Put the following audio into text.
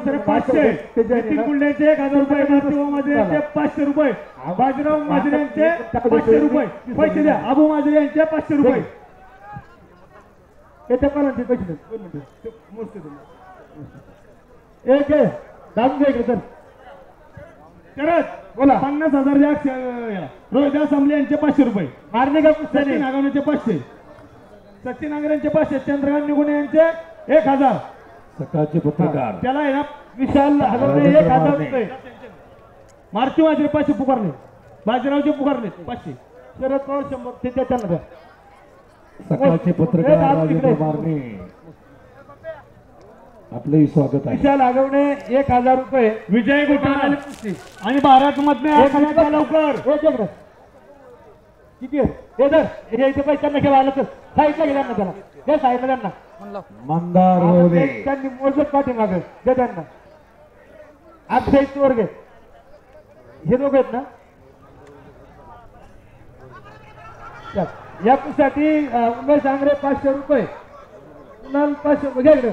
दुसरे 500 नितीन कुंडेचे 1000 रुपये मारुती माजरे 500 रुपये बाजीराव माजरे यांचे 500 रुपये पैसे द्या अबू माजरे यांचे 500 रुपये येत्या पालांचे पैसे दे 2 मिनिटं एक आहे दाबून घ्या इकडे करत बोला 50,000 रोहिदास आमले यांचे 500 रुपये मारणे का सचिन नागवण्याचे 500 सचिन नागरेंचे 500 चंद्रकांत निगुणे यांचे 1000 सकाळचे पत्रकार त्याला आहे ना विशाल हलवणे 1000 रुपये मारुती माजरे 500 पुकारले बाजीरावचे पुकारले 500 शरद पवार 100 ते त्यांना द्या सकाळचे पत्रकार राजेंद्र मारणे आपलंही स्वागत आहे विशाल हलवणे 1000 रुपये विजय घोटाळे आणि भारत मधले लवकर किती आहे हे इथे पैसे त्यांना घेवा आलं तर साईडला घे त्यांना त्याला हे साईडला त्यांना मंदार रोडे त्यांनी मोजत पाठीमागे दे त्यांना अक्षय चोर घे हे दोघं आहेत ना या कुसाठी उमेश आंग्रे 500 रुपये कुणाल 500 घ्या इकडे